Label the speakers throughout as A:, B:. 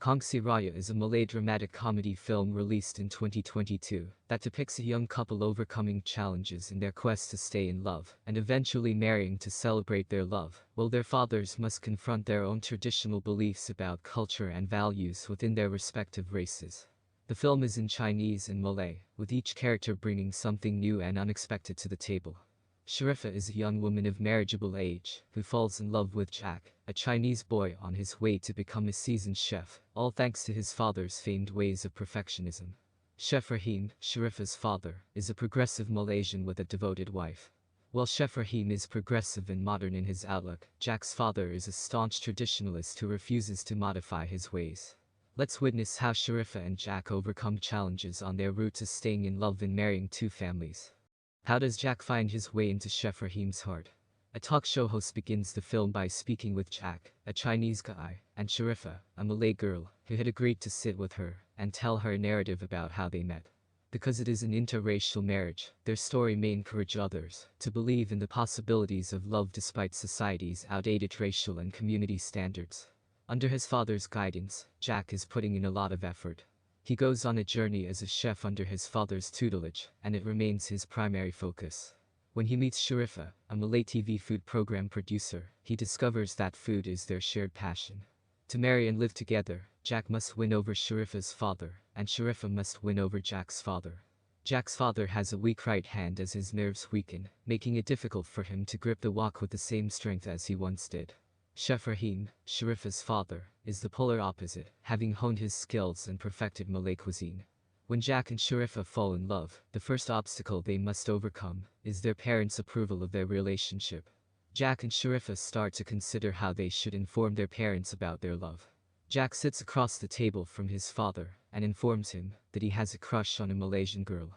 A: Kongsi Raya is a Malay dramatic comedy film released in 2022 that depicts a young couple overcoming challenges in their quest to stay in love and eventually marrying to celebrate their love, while their fathers must confront their own traditional beliefs about culture and values within their respective races. The film is in Chinese and Malay, with each character bringing something new and unexpected to the table. Sharifa is a young woman of marriageable age who falls in love with Jack, a Chinese boy on his way to become a seasoned chef, all thanks to his father's famed ways of perfectionism. Chef Rahim, Sharifa's father, is a progressive Malaysian with a devoted wife. While Chef Rahim is progressive and modern in his outlook, Jack's father is a staunch traditionalist who refuses to modify his ways. Let's witness how Sharifa and Jack overcome challenges on their route to staying in love and marrying two families. How does Jack find his way into Chef Rahim's heart? A talk show host begins the film by speaking with Jack, a Chinese guy, and Sharifa, a Malay girl, who had agreed to sit with her and tell her a narrative about how they met. Because it is an interracial marriage, their story may encourage others to believe in the possibilities of love despite society's outdated racial and community standards. Under his father's guidance, Jack is putting in a lot of effort. He goes on a journey as a chef under his father's tutelage, and it remains his primary focus. When he meets Sharifa, a Malay TV food program producer, he discovers that food is their shared passion. To marry and live together, Jack must win over Sharifa's father, and Sharifa must win over Jack's father. Jack's father has a weak right hand as his nerves weaken, making it difficult for him to grip the wok with the same strength as he once did. Chef Rahim, Sharifa's father, is the polar opposite, having honed his skills and perfected Malay cuisine. When Jack and Sharifa fall in love, the first obstacle they must overcome is their parents' approval of their relationship. Jack and Sharifa start to consider how they should inform their parents about their love. Jack sits across the table from his father and informs him that he has a crush on a Malaysian girl.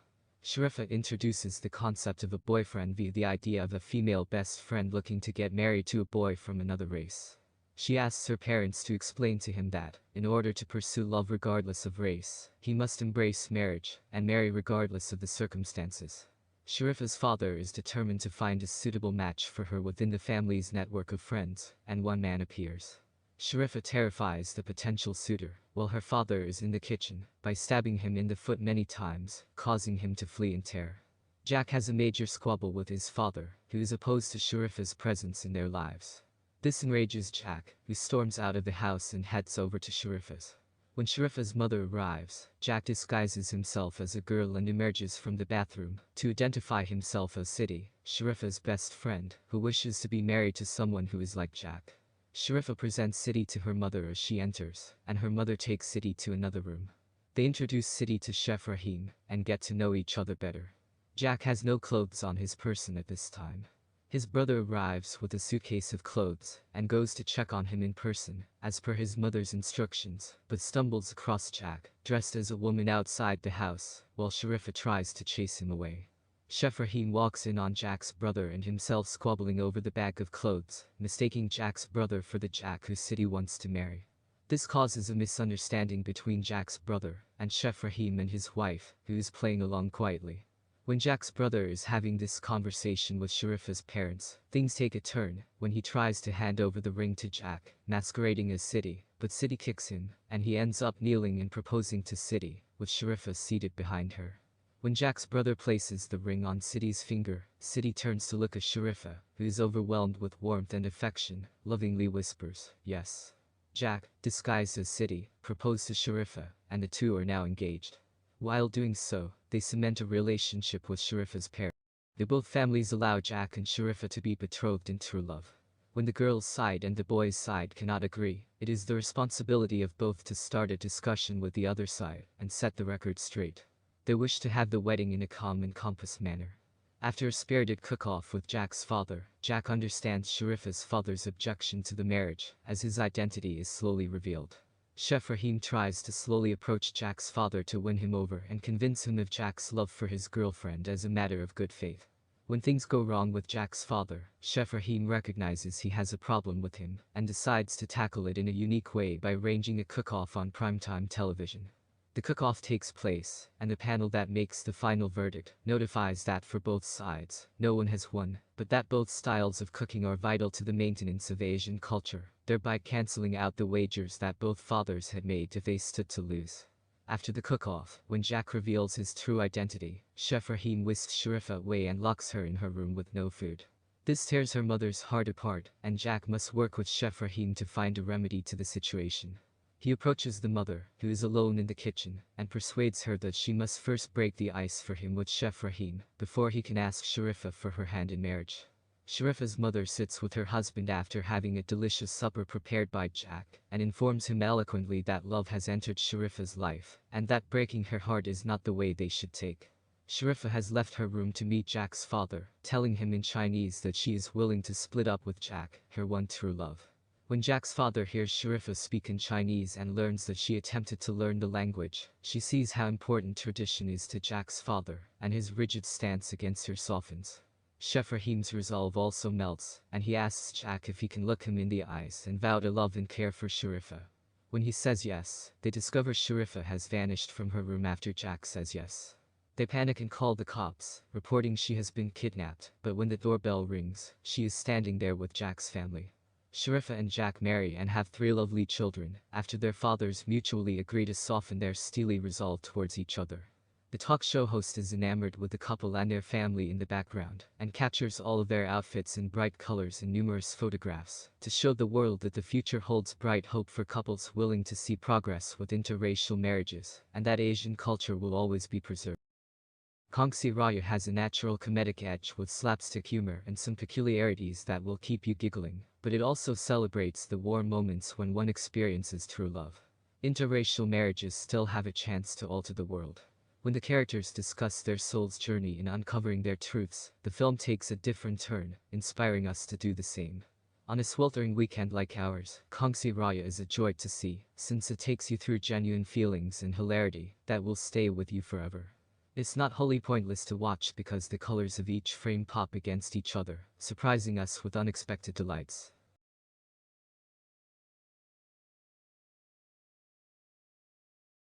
A: Sharifa introduces the concept of a boyfriend via the idea of a female best friend looking to get married to a boy from another race. She asks her parents to explain to him that, in order to pursue love regardless of race, he must embrace marriage and marry regardless of the circumstances. Sharifa's father is determined to find a suitable match for her within the family's network of friends, and one man appears. Sharifa terrifies the potential suitor, while her father is in the kitchen, by stabbing him in the foot many times, causing him to flee in terror. Jack has a major squabble with his father, who is opposed to Sharifa's presence in their lives. This enrages Jack, who storms out of the house and heads over to Sharifa's. When Sharifa's mother arrives, Jack disguises himself as a girl and emerges from the bathroom to identify himself as Siti, Sharifa's best friend, who wishes to be married to someone who is like Jack. Sharifa presents Siti to her mother as she enters, and her mother takes Siti to another room. They introduce Siti to Chef Rahim and get to know each other better. Jack has no clothes on his person at this time. His brother arrives with a suitcase of clothes and goes to check on him in person, as per his mother's instructions, but stumbles across Jack, dressed as a woman outside the house, while Sharifa tries to chase him away. Chef Rahim walks in on Jack's brother and himself squabbling over the bag of clothes, mistaking Jack's brother for the Jack who Siti wants to marry. This causes a misunderstanding between Jack's brother and Chef Rahim and his wife, who is playing along quietly. When Jack's brother is having this conversation with Sharifa's parents, things take a turn when he tries to hand over the ring to Jack, masquerading as Siti, but Siti kicks him, and he ends up kneeling and proposing to Siti, with Sharifa seated behind her. When Jack's brother places the ring on Siti's finger, Siti turns to look at Sharifa, who is overwhelmed with warmth and affection, lovingly whispers, "Yes." Jack, disguised as Siti, proposed to Sharifa, and the two are now engaged. While doing so, they cement a relationship with Sharifa's parents. Both families allow Jack and Sharifa to be betrothed in true love. When the girl's side and the boy's side cannot agree, it is the responsibility of both to start a discussion with the other side and set the record straight. They wish to have the wedding in a calm and compass manner. After a spirited cook-off with Jack's father, Jack understands Sharifa's father's objection to the marriage, as his identity is slowly revealed. Chef Rahim tries to slowly approach Jack's father to win him over and convince him of Jack's love for his girlfriend as a matter of good faith. When things go wrong with Jack's father, Chef Rahim recognizes he has a problem with him and decides to tackle it in a unique way by arranging a cook-off on primetime television. The cook-off takes place, and the panel that makes the final verdict notifies that for both sides, no one has won, but that both styles of cooking are vital to the maintenance of Asian culture, thereby cancelling out the wagers that both fathers had made if they stood to lose. After the cook-off, when Jack reveals his true identity, Chef Rahim whisks Sharifa away and locks her in her room with no food. This tears her mother's heart apart, and Jack must work with Chef Rahim to find a remedy to the situation. He approaches the mother, who is alone in the kitchen, and persuades her that she must first break the ice for him with Chef Rahim, before he can ask Sharifa for her hand in marriage. Sharifa's mother sits with her husband after having a delicious supper prepared by Jack, and informs him eloquently that love has entered Sharifa's life, and that breaking her heart is not the way they should take. Sharifa has left her room to meet Jack's father, telling him in Chinese that she is willing to split up with Jack, her one true love. When Jack's father hears Sharifa speak in Chinese and learns that she attempted to learn the language, she sees how important tradition is to Jack's father, and his rigid stance against her softens. Chef Rahim's resolve also melts, and he asks Jack if he can look him in the eyes and vow to love and care for Sharifa. When he says yes, they discover Sharifa has vanished from her room after Jack says yes. They panic and call the cops, reporting she has been kidnapped, but when the doorbell rings, she is standing there with Jack's family. Sharifa and Jack marry and have 3 lovely children, after their fathers mutually agree to soften their steely resolve towards each other. The talk show host is enamored with the couple and their family in the background, and captures all of their outfits in bright colors and numerous photographs, to show the world that the future holds bright hope for couples willing to see progress with interracial marriages, and that Asian culture will always be preserved. Kongsi Raya has a natural comedic edge with slapstick humor and some peculiarities that will keep you giggling, but it also celebrates the warm moments when one experiences true love. Interracial marriages still have a chance to alter the world. When the characters discuss their soul's journey in uncovering their truths, the film takes a different turn, inspiring us to do the same. On a sweltering weekend like ours, Kongsi Raya is a joy to see, since it takes you through genuine feelings and hilarity that will stay with you forever. It's not wholly pointless to watch because the colors of each frame pop against each other, surprising us with unexpected delights.